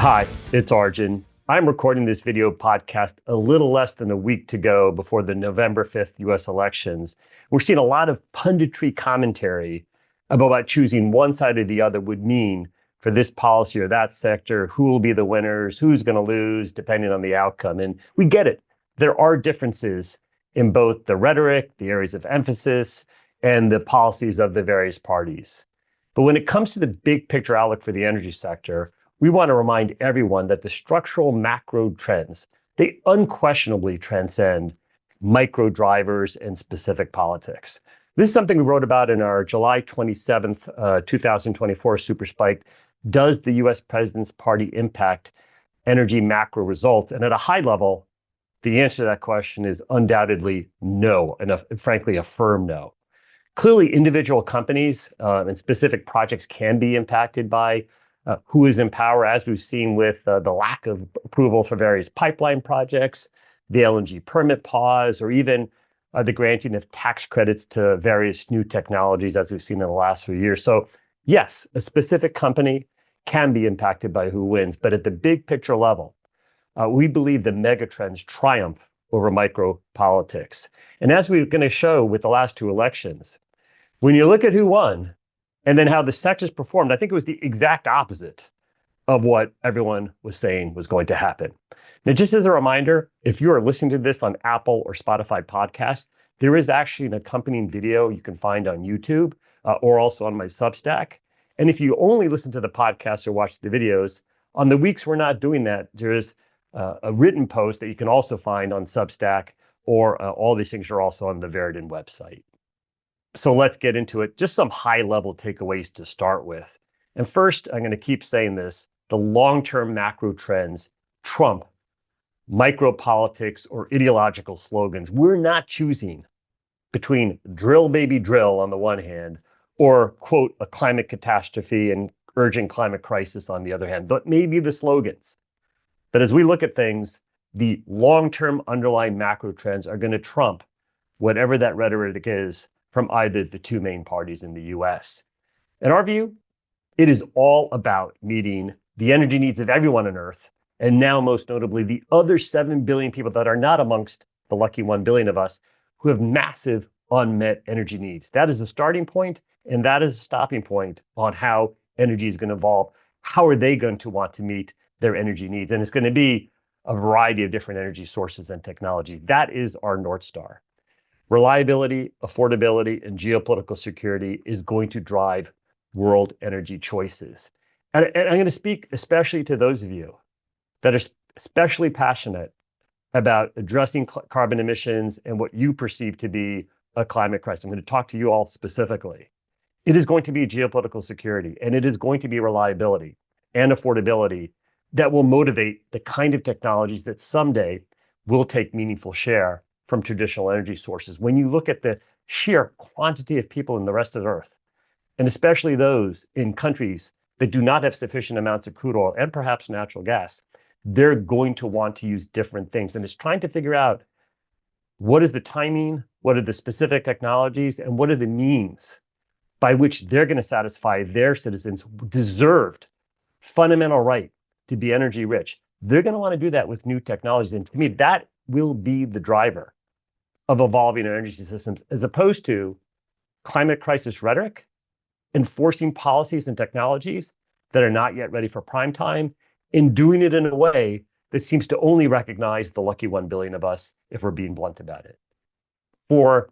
Hi, it's Arjun. I'm recording this video podcast a little less than a week to go before the November 5th US elections. We're seeing a lot of punditry commentary about what choosing one side or the other would mean for this policy or that sector, who will be the winners, who's going to lose, depending on the outcome. And we get it. There are differences in both the rhetoric, the areas of emphasis, and the policies of the various parties. But when it comes to the big picture outlook for the energy sector, we want to remind everyone that the structural macro trends, they unquestionably transcend micro drivers and specific politics. This is something we wrote about in our July 27th, 2024 Super Spike. Does the US President's Party impact energy macro results? And at a high level, the answer to that question is undoubtedly no, and frankly, a firm no. Clearly, individual companies and specific projects can be impacted by who is in power, as we've seen with the lack of approval for various pipeline projects, the LNG permit pause, or even the granting of tax credits to various new technologies, as we've seen in the last few years. So yes, a specific company can be impacted by who wins, but at the big picture level, we believe the megatrends triumph over micro politics. And as we're going to show with the last two elections, when you look at who won, and then how the sectors performed, I think it was the exact opposite of what everyone was saying was going to happen. Now, just as a reminder, if you are listening to this on Apple or Spotify podcasts, there is actually an accompanying video you can find on YouTube or also on my Substack. And if you only listen to the podcast or watch the videos, on the weeks we're not doing that, there is a written post that you can also find on Substack, or all these things are also on the Veridin website. So let's get into it. Just some high-level takeaways to start with. And first, I'm going to keep saying this, the long-term macro trends trump micro politics or ideological slogans. We're not choosing between drill, baby, drill on the one hand, or, quote, a climate catastrophe and urgent climate crisis on the other hand, but maybe the slogans. But as we look at things, the long-term underlying macro trends are going to trump whatever that rhetoric is from either the two main parties in the US. In our view, it is all about meeting the energy needs of everyone on Earth, and now most notably the other 7 billion people that are not amongst the lucky 1 billion of us who have massive unmet energy needs. That is the starting point, and that is the stopping point on how energy is going to evolve. How are they going to want to meet their energy needs? And it's going to be a variety of different energy sources and technologies. That is our North Star. Reliability, affordability, and geopolitical security is going to drive world energy choices. And I'm going to speak especially to those of you that are especially passionate about addressing carbon emissions and what you perceive to be a climate crisis. I'm going to talk to you all specifically. It is going to be geopolitical security, and it is going to be reliability and affordability that will motivate the kind of technologies that someday will take meaningful share from traditional energy sources. When you look at the sheer quantity of people in the rest of the Earth, and especially those in countries that do not have sufficient amounts of crude oil and perhaps natural gas, they're going to want to use different things. And it's trying to figure out what is the timing, what are the specific technologies, and what are the means by which they're going to satisfy their citizens' deserved fundamental right to be energy rich. They're going to want to do that with new technologies. And to me, that will be the driver of evolving energy systems, as opposed to climate crisis rhetoric, enforcing policies and technologies that are not yet ready for prime time, and doing it in a way that seems to only recognize the lucky 1 billion of us, if we're being blunt about it. For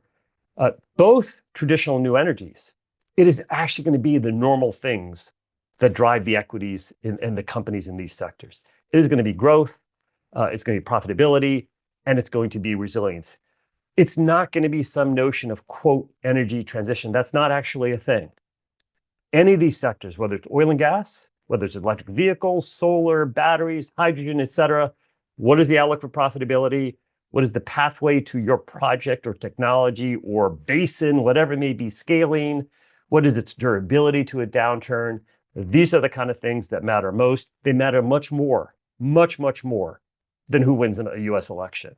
both traditional new energies, it is actually going to be the normal things that drive the equities and the companies in these sectors. It is going to be growth, it's going to be profitability, and it's going to be resilience. It's not going to be some notion of, quote, energy transition. That's not actually a thing. Any of these sectors, whether it's oil and gas, whether it's electric vehicles, solar, batteries, hydrogen, et cetera, what is the outlook for profitability? What is the pathway to your project or technology or basin, whatever it may be, scaling? What is its durability to a downturn? These are the kind of things that matter most. They matter much more, much more than who wins in a US election.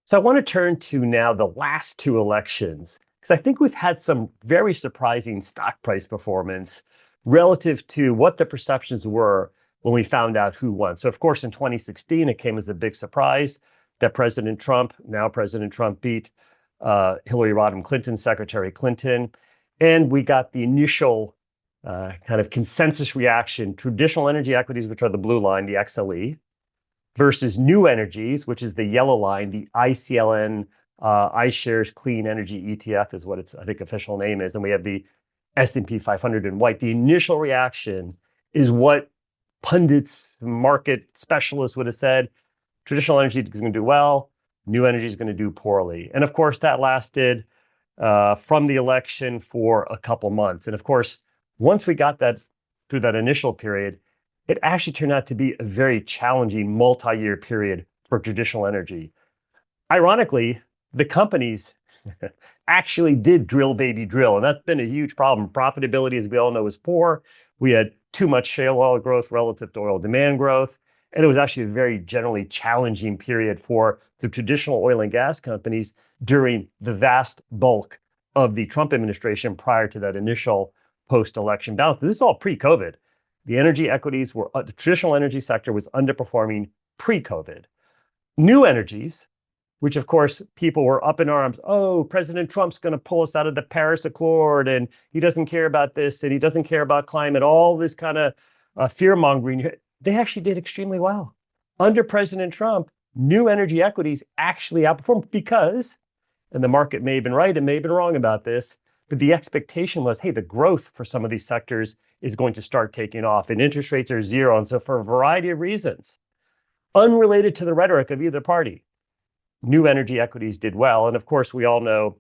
So I want to turn to now the last two elections, because I think we've had some very surprising stock price performance relative to what the perceptions were when we found out who won. So, of course, in 2016, it came as a big surprise that President Trump beat Hillary Rodham Clinton, Secretary Clinton. And we got the initial kind of consensus reaction: traditional energy equities, which are the blue line, the XLE, versus new energies, which is the yellow line, the ICLN, iShares Clean Energy ETF is what its, I think, official name is. And we have the S&P 500 in white. The initial reaction is what pundits, market specialists would have said: traditional energy is going to do well, new energy is going to do poorly. And of course, that lasted from the election for a couple months. And of course, once we got that through that initial period, it actually turned out to be a very challenging multi-year period for traditional energy. Ironically, the companies actually did drill, baby, drill. And that's been a huge problem. Profitability, as we all know, is poor. We had too much shale oil growth relative to oil demand growth. And it was actually a very generally challenging period for the traditional oil and gas companies during the vast bulk of the Trump administration prior to that initial post-election bounce. This is all pre-COVID. The energy equities were, the traditional energy sector was underperforming pre-COVID. New energies, which of course people were up in arms. Oh, President Trump's going to pull us out of the Paris Accord, and he doesn't care about this, and he doesn't care about climate, all this kind of fear-mongering. They actually did extremely well. Under President Trump, new energy equities actually outperformed because, and the market may have been right and may have been wrong about this, but the expectation was, hey, the growth for some of these sectors is going to start taking off, and interest rates are zero. And so for a variety of reasons, unrelated to the rhetoric of either party, new energy equities did well. And of course, we all know,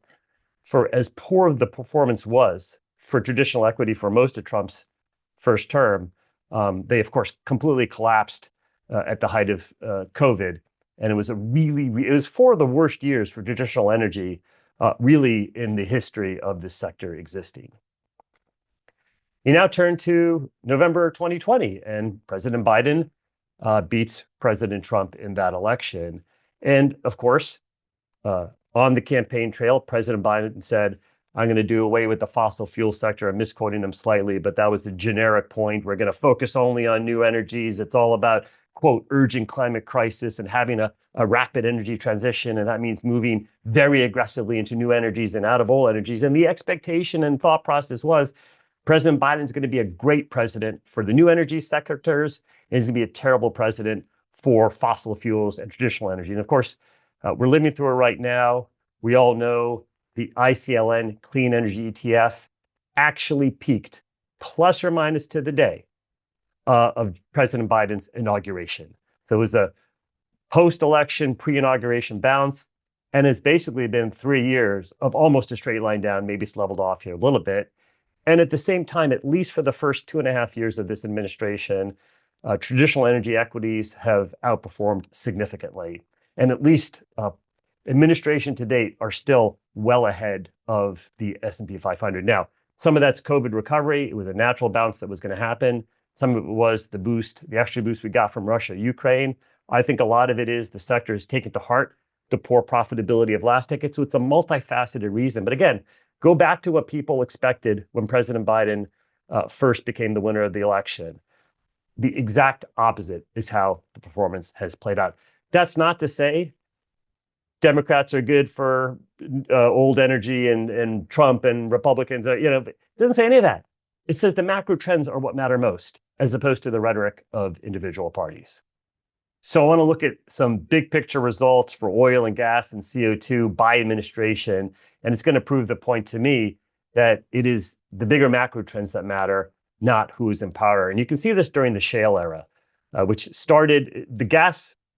for as poor the performance was for traditional equity for most of Trump's first term, they, of course, completely collapsed at the height of COVID. And it was it was four of the worst years for traditional energy, really in the history of this sector existing. You now turn to November 2020, and President Biden beats President Trump in that election. And of course, on the campaign trail, President Biden said, I'm going to do away with the fossil fuel sector. I'm misquoting him slightly, but that was the generic point. We're going to focus only on new energies. It's all about, quote, urgent climate crisis and having a rapid energy transition. And that means moving very aggressively into new energies and out of old energies. And the expectation and thought process was President Biden is going to be a great president for the new energy sectors, and he's going to be a terrible president for fossil fuels and traditional energy. And of course, we're living through it right now. We all know the ICLN Clean Energy ETF actually peaked, plus or minus to the day, of President Biden's inauguration. So it was a post-election, pre-inauguration bounce, and it's basically been 3 years of almost a straight line down. Maybe it's leveled off here a little bit. And at the same time, at least for the first 2.5 years of this administration, traditional energy equities have outperformed significantly. And at least administration to date are still well ahead of the S&P 500. Now, some of that's COVID recovery. It was a natural bounce that was going to happen. Some of it was the boost, the extra boost we got from Russia, Ukraine. I think a lot of it is the sector has taken to heart the poor profitability of last decade. So it's a multifaceted reason. But again, go back to what people expected when President Biden first became the winner of the election. The exact opposite is how the performance has played out. That's not to say Democrats are good for old energy and Trump and Republicans. It doesn't say any of that. It says the macro trends are what matter most, as opposed to the rhetoric of individual parties. So I want to look at some big picture results for oil and gas and CO2 by administration. And it's going to prove the point to me that it is the bigger macro trends that matter, not who is in power. And you can see this during the shale era, which started,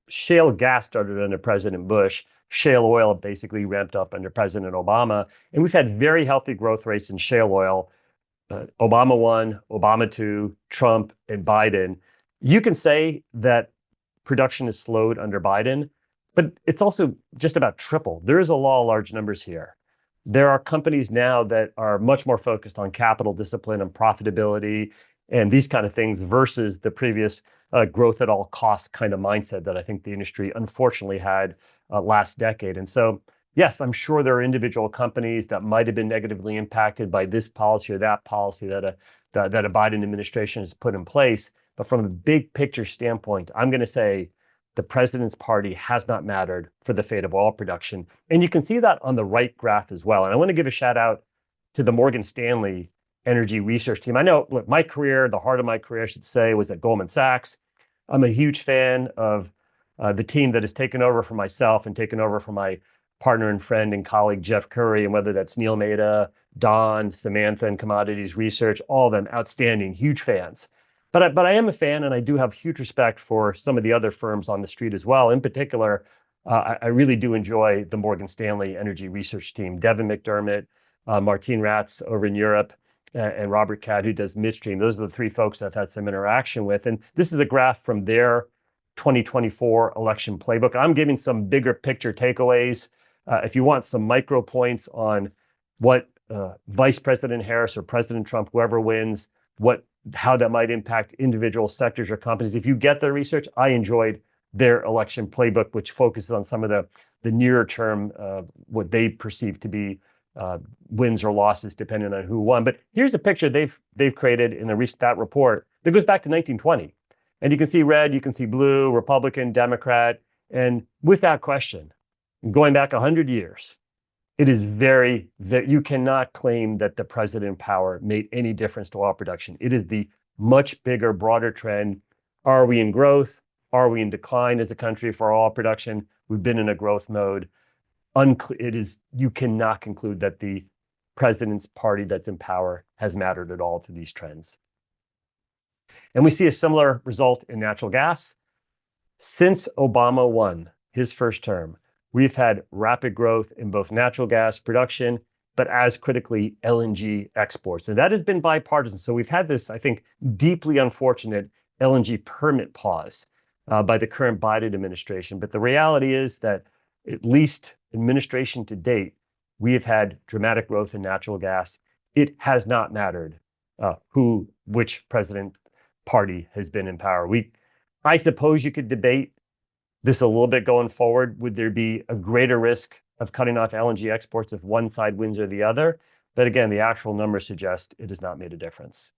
shale gas started under President Bush. Shale oil basically ramped up under President Obama. And we've had very healthy growth rates in shale oil. Obama 1, Obama 2, Trump, and Biden. You can say that production is slowed under Biden, but it's also just about triple. There is a law of large numbers here. There are companies now that are much more focused on capital discipline and profitability and these kind of things versus the previous growth at all costs kind of mindset that I think the industry unfortunately had last decade. And so, yes, I'm sure there are individual companies that might have been negatively impacted by this policy or that policy that a Biden administration has put in place. But from a big picture standpoint, I'm going to say the president's party has not mattered for the fate of oil production. And you can see that on the right graph as well. And I want to give a shout out to the Morgan Stanley energy research team. I know, look, my career, the heart of my career, I should say, was at Goldman Sachs. I'm a huge fan of the team that has taken over for myself and taken over for my partner and friend and colleague, Jeff Curry, and whether that's Neil Mehta, Don, Samantha, and Commodities Research, all of them outstanding, huge fans. But I am a fan, and I do have huge respect for some of the other firms on the street as well. In particular, I really do enjoy the Morgan Stanley energy research team, Devin McDermott, Martine Ratz over in Europe, and Robert Cadd, who does midstream. Those are the three folks I've had some interaction with. And this is a graph from their 2024 election playbook. I'm giving some bigger picture takeaways. If you want some micro points on what Vice President Harris or President Trump, whoever wins, how that might impact individual sectors or companies. If you get their research, I enjoyed their election playbook, which focuses on some of the nearer term, what they perceive to be wins or losses, depending on who won. But here's a picture they've created in the stat report that goes back to 1920. And you can see red, you can see blue, Republican, Democrat. And without question, going back 100 years, it is you cannot claim that the president in power made any difference to oil production. It is the much bigger, broader trend. Are we in growth? Are we in decline as a country for oil production? We've been in a growth mode. You cannot conclude that the president's party that's in power has mattered at all to these trends. And we see a similar result in natural gas. Since Obama won his first term, we've had rapid growth in both natural gas production, but as critically, LNG exports. And that has been bipartisan. So we've had this, I think, deeply unfortunate LNG permit pause by the current Biden administration. But the reality is that at least administration to date, we have had dramatic growth in natural gas. It has not mattered which president party has been in power. I suppose you could debate this a little bit going forward. Would there be a greater risk of cutting off LNG exports if one side wins or the other? But again, the actual numbers suggest it has not made a difference.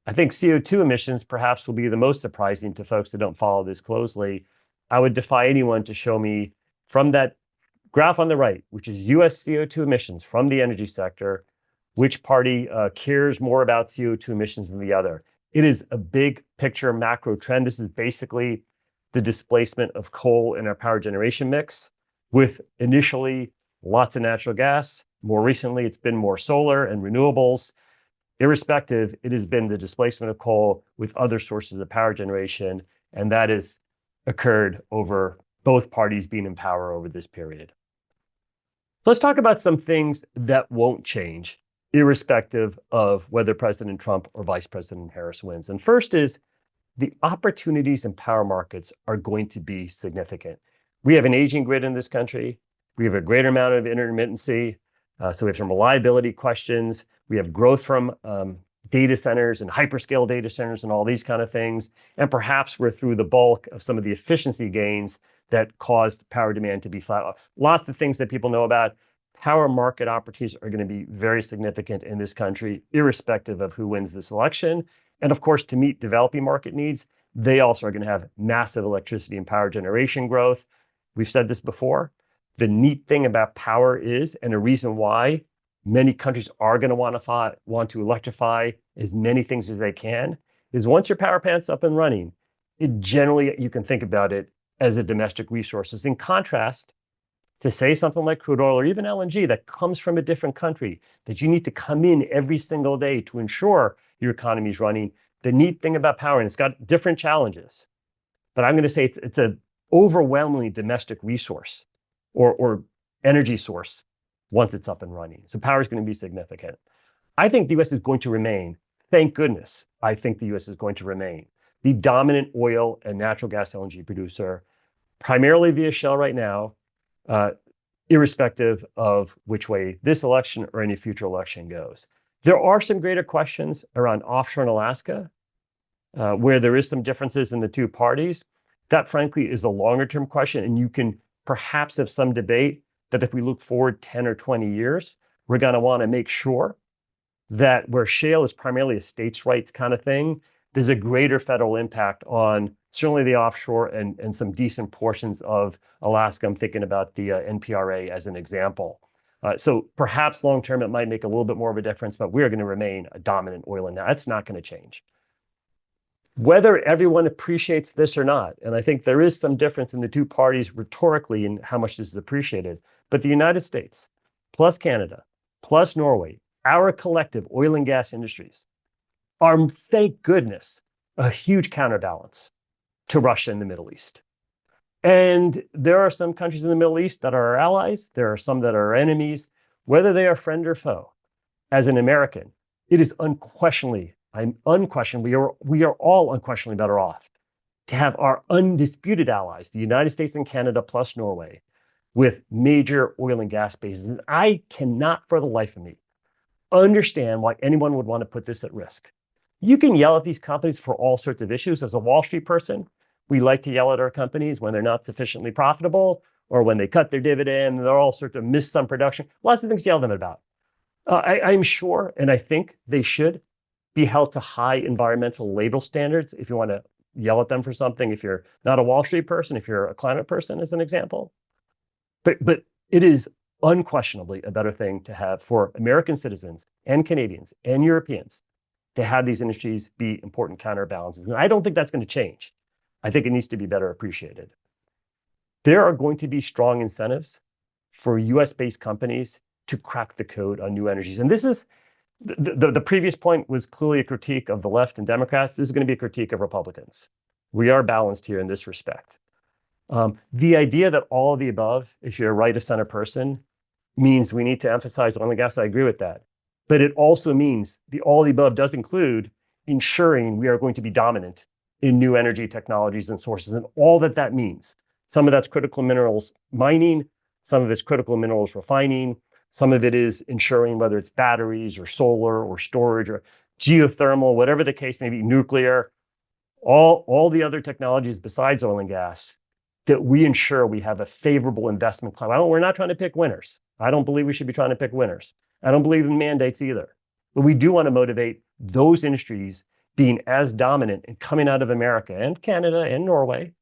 I think CO2 emissions perhaps will be the most surprising to folks that don't follow this closely. I would defy anyone to show me from that graph on the right, which is US CO2 emissions from the energy sector, which party cares more about CO2 emissions than the other. It is a big picture macro trend. This is basically the displacement of coal in our power generation mix, with initially lots of natural gas. More recently, it's been more solar and renewables. Irrespective, it has been the displacement of coal with other sources of power generation, and that has occurred over both parties being in power over this period. Let's talk about some things that won't change, irrespective of whether President Trump or Vice President Harris wins. And first is the opportunities in power markets are going to be significant. We have an aging grid in this country. We have a greater amount of intermittency. So we have some reliability questions. We have growth from data centers and hyperscale data centers and all these kind of things. And perhaps we're through the bulk of some of the efficiency gains that caused power demand to be flat. Lots of things that people know about. Power market opportunities are going to be very significant in this country, irrespective of who wins this election. And of course, to meet developing market needs, they also are going to have massive electricity and power generation growth. We've said this before. The neat thing about power is, and a reason why many countries are going to want to electrify as many things as they can, is once your power plant's up and running, it generally, you can think about it as a domestic resource. In contrast to say something like crude oil or even LNG that comes from a different country, that you need to come in every single day to ensure your economy is running. The neat thing about power, and it's got different challenges, but I'm going to say it's an overwhelmingly domestic resource or energy source once it's up and running. So power is going to be significant. I think the US is going to remain, thank goodness, I think the US is going to remain the dominant oil and natural gas LNG producer, primarily via shale right now, irrespective of which way this election or any future election goes. There are some greater questions around offshore in Alaska, where there is some differences in the two parties. That, frankly, is a longer term question, and you can perhaps have some debate that if we look forward 10 or 20 years, we're going to want to make sure that where shale is primarily a states' rights kind of thing, there's a greater federal impact on certainly the offshore and some decent portions of Alaska. I'm thinking about the NPRA as an example. So perhaps long term, it might make a little bit more of a difference, but we're going to remain a dominant oil and gas. That's not going to change. Whether everyone appreciates this or not, and I think there is some difference in the two parties rhetorically in how much this is appreciated, but the United States, plus Canada, plus Norway, our collective oil and gas industries are, thank goodness, a huge counterbalance to Russia and the Middle East. And there are some countries in the Middle East that are our allies. There are some that are our enemies, whether they are friend or foe. As an American, it is unquestionably, we are all unquestionably better off to have our undisputed allies, the United States and Canada plus Norway, with major oil and gas bases. And I cannot for the life of me understand why anyone would want to put this at risk. You can yell at these companies for all sorts of issues. As a Wall Street person, we like to yell at our companies when they're not sufficiently profitable or when they cut their dividend, and they're all sorts of miss some production. Lots of things to yell at them about. I'm sure, and I think they should be held to high environmental label standards if you want to yell at them for something, if you're not a Wall Street person, if you're a climate person, as an example. But it is unquestionably a better thing to have for American citizens and Canadians and Europeans to have these industries be important counterbalances. And I don't think that's going to change. I think it needs to be better appreciated. There are going to be strong incentives for US-based companies to crack the code on new energies. And this is, the previous point was clearly a critique of the left and Democrats. This is going to be a critique of Republicans. We are balanced here in this respect. The idea that all of the above, if you're a right of center person, means we need to emphasize oil and gas, I agree with that. But it also means the all of the above does include ensuring we are going to be dominant in new energy technologies and sources, and all that that means. Some of that's critical minerals mining, some of it's critical minerals refining, some of it is ensuring whether it's batteries or solar or storage or geothermal, whatever the case may be, nuclear, all the other technologies besides oil and gas, that we ensure we have a favorable investment climate. We're not trying to pick winners. I don't believe we should be trying to pick winners. I don't believe in mandates either. But we do want to motivate those industries being as dominant and coming out of America and Canada and Norway,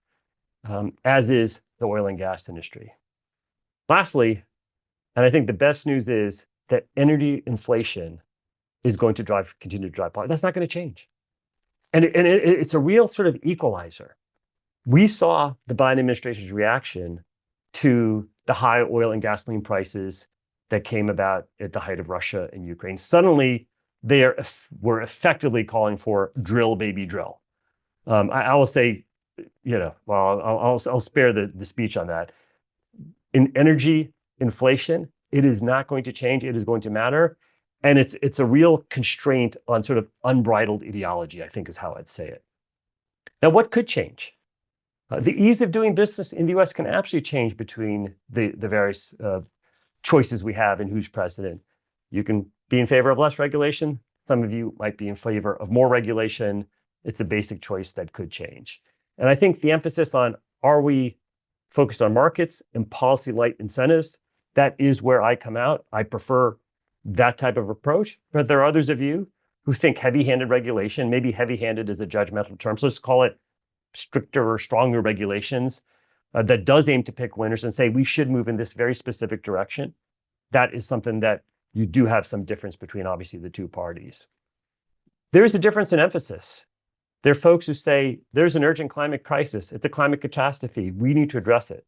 as is the oil and gas industry. Lastly, and I think the best news is that energy inflation is going to continue to drive policy. That's not going to change. And it's a real sort of equalizer. We saw the Biden administration's reaction to the high oil and gasoline prices that came about at the height of Russia and Ukraine. Suddenly, they were effectively calling for drill, baby, drill. I will say, I'll spare the speech on that. In energy inflation, it is not going to change. It is going to matter. And it's a real constraint on sort of unbridled ideology, I think is how I'd say it. Now, what could change? The ease of doing business in the US can actually change between the various choices we have in who's president. You can be in favor of less regulation. Some of you might be in favor of more regulation. It's a basic choice that could change. And I think the emphasis on, are we focused on markets and policy-light incentives? That is where I come out. I prefer that type of approach, but there are others of you who think heavy-handed regulation, maybe heavy-handed is a judgmental term, so let's call it stricter or stronger regulations that does aim to pick winners and say we should move in this very specific direction. That is something that you do have some difference between, obviously, the two parties. There is a difference in emphasis. There are folks who say there's an urgent climate crisis. It's a climate catastrophe. We need to address it.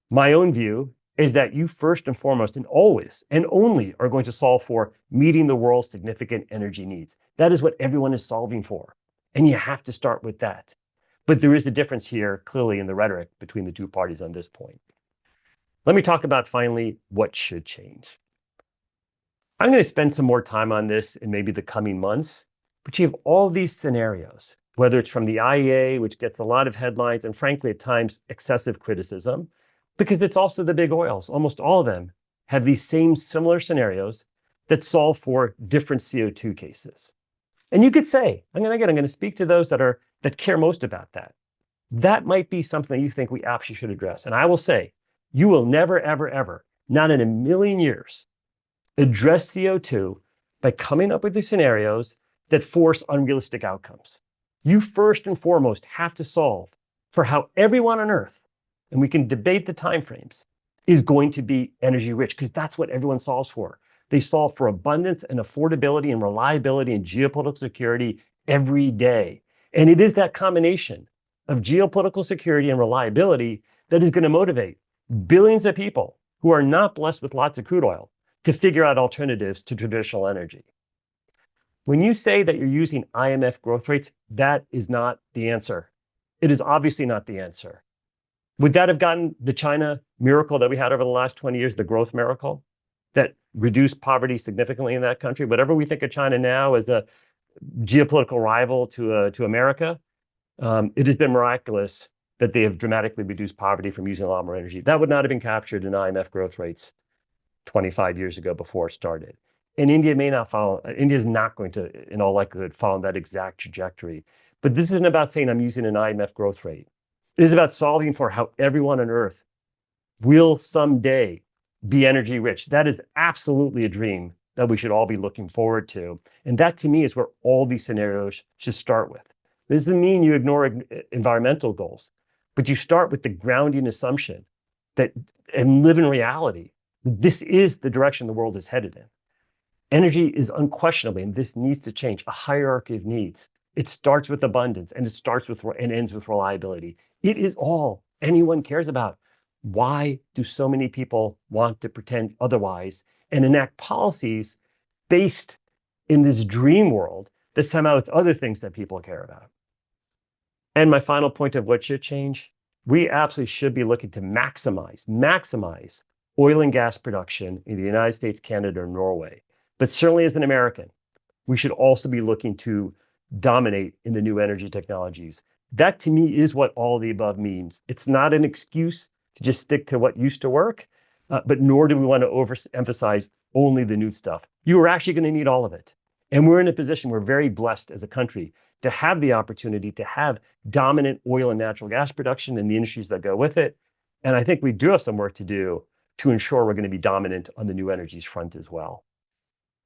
My own view is that you first and foremost and always and only are going to solve for meeting the world's significant energy needs. That is what everyone is solving for. And you have to start with that. But there is a difference here, clearly, in the rhetoric between the two parties on this point. Let me talk about, finally, what should change. I'm going to spend some more time on this in maybe the coming months, but you have all these scenarios, whether it's from the IEA, which gets a lot of headlines and, frankly, at times, excessive criticism, because it's also the big oils. Almost all of them have these same similar scenarios that solve for different CO2 cases. And you could say, I'm going to speak to those that care most about that. That might be something that you think we actually should address. And I will say, you will never, ever, ever, not in a million years, address CO2 by coming up with the scenarios that force unrealistic outcomes. You first and foremost have to solve for how everyone on Earth, and we can debate the timeframes, is going to be energy rich, because that's what everyone solves for. They solve for abundance and affordability and reliability and geopolitical security every day. And it is that combination of geopolitical security and reliability that is going to motivate billions of people who are not blessed with lots of crude oil to figure out alternatives to traditional energy. When you say that you're using IMF growth rates, that is not the answer. It is obviously not the answer. Would that have gotten the China miracle that we had over the last 20 years, the growth miracle that reduced poverty significantly in that country? Whatever we think of China now as a geopolitical rival to America, it has been miraculous that they have dramatically reduced poverty from using a lot more energy. That would not have been captured in IMF growth rates 25 years ago before it started. And India may not follow, India is not going to, in all likelihood, follow that exact trajectory. But this isn't about saying I'm using an IMF growth rate. It is about solving for how everyone on Earth will someday be energy rich. That is absolutely a dream that we should all be looking forward to. And that, to me, is where all these scenarios should start with. This doesn't mean you ignore environmental goals, but you start with the grounding assumption that, and live in reality, this is the direction the world is headed in. Energy is unquestionably, and this needs to change, a hierarchy of needs. It starts with abundance, and it starts with and ends with reliability. It is all anyone cares about. Why do so many people want to pretend otherwise and enact policies based in this dream world that somehow it's other things that people care about? And my final point of what should change, we absolutely should be looking to maximize oil and gas production in the United States, Canada, and Norway. But certainly as an American, we should also be looking to dominate in the new energy technologies. That, to me, is what all of the above means. It's not an excuse to just stick to what used to work, but nor do we want to overemphasize only the new stuff. You are actually going to need all of it. And we're in a position, we're very blessed as a country to have the opportunity to have dominant oil and natural gas production and the industries that go with it. And I think we do have some work to do to ensure we're going to be dominant on the new energies front as well.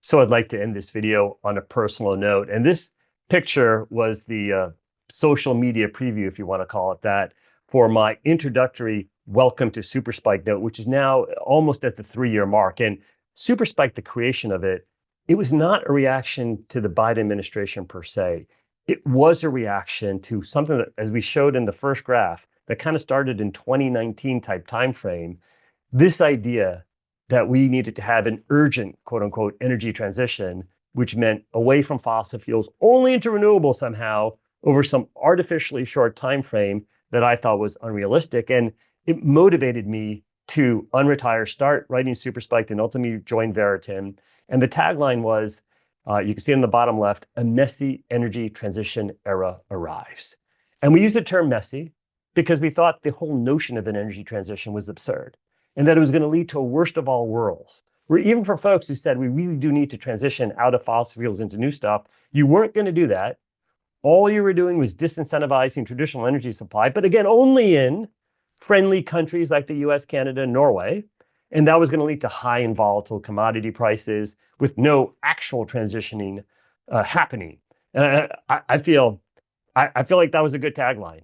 So I'd like to end this video on a personal note. And this picture was the social media preview, if you want to call it that, for my introductory Welcome to SuperSpike note, which is now almost at the 3-year mark. And SuperSpike, the creation of it, it was not a reaction to the Biden administration per se. It was a reaction to something that, as we showed in the first graph, that kind of started in 2019 type timeframe. This idea that we needed to have an urgent, quote unquote, energy transition, which meant away from fossil fuels, only into renewables somehow over some artificially short time frame that I thought was unrealistic. And it motivated me to unretire, start writing SuperSpike, and ultimately join Veritim. And the tagline was, you can see in the bottom left, a messy energy transition era arrives. And we used the term messy because we thought the whole notion of an energy transition was absurd, and that it was going to lead to a worst of all worlds, where even for folks who said we really do need to transition out of fossil fuels into new stuff, you weren't going to do that. All you were doing was disincentivizing traditional energy supply, but again, only in friendly countries like the US, Canada, and Norway. And that was going to lead to high and volatile commodity prices with no actual transitioning happening. And I feel like that was a good tagline.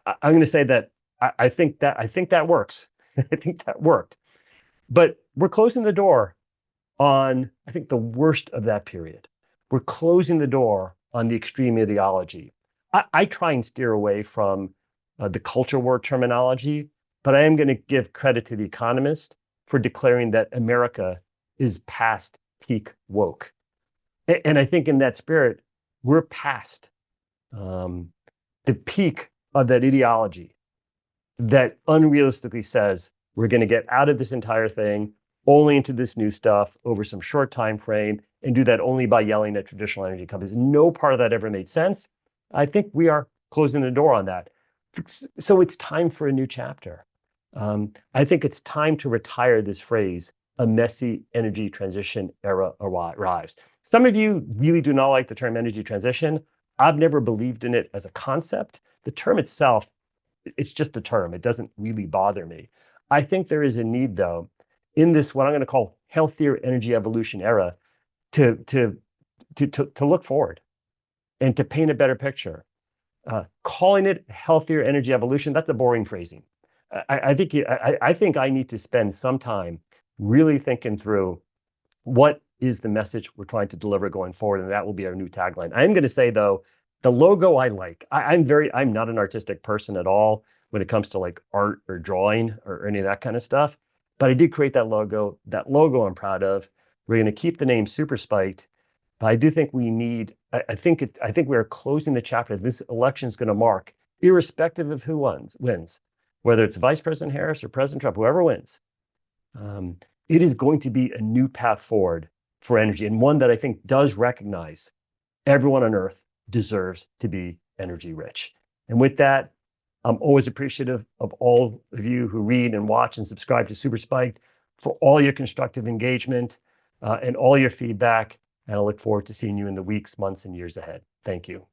I'm going to say that I think that works. I think that worked. But we're closing the door on, I think, the worst of that period. We're closing the door on the extreme ideology. I try and steer away from the culture war terminology, but I am going to give credit to The Economist for declaring that America is past peak woke. And I think in that spirit, we're past the peak of that ideology that unrealistically says we're going to get out of this entire thing only into this new stuff over some short time frame and do that only by yelling at traditional energy companies. No part of that ever made sense. I think we are closing the door on that. So it's time for a new chapter. I think it's time to retire this phrase, a messy energy transition era arrives. Some of you really do not like the term energy transition. I've never believed in it as a concept. The term itself, it's just a term. It doesn't really bother me. I think there is a need, though, in this, what I'm going to call healthier energy evolution era, to look forward and to paint a better picture. Calling it healthier energy evolution, that's a boring phrasing. I think I need to spend some time really thinking through what is the message we're trying to deliver going forward, and that will be our new tagline. I'm going to say though, the logo I like. I'm not an artistic person at all when it comes to like art or drawing or any of that kind of stuff, but I did create that logo. That logo I'm proud of. We're going to keep the name Super Spiked, but I do think we need. I think we're closing the chapter. This election is going to mark, irrespective of who wins, whether it's Vice President Harris or President Trump, whoever wins. It is going to be a new path forward for energy, and one that I think does recognize everyone on Earth deserves to be energy rich. And with that, I'm always appreciative of all of you who read and watch and subscribe to Super Spiked, for all your constructive engagement and all your feedback. And I look forward to seeing you in the weeks, months, and years ahead. Thank you.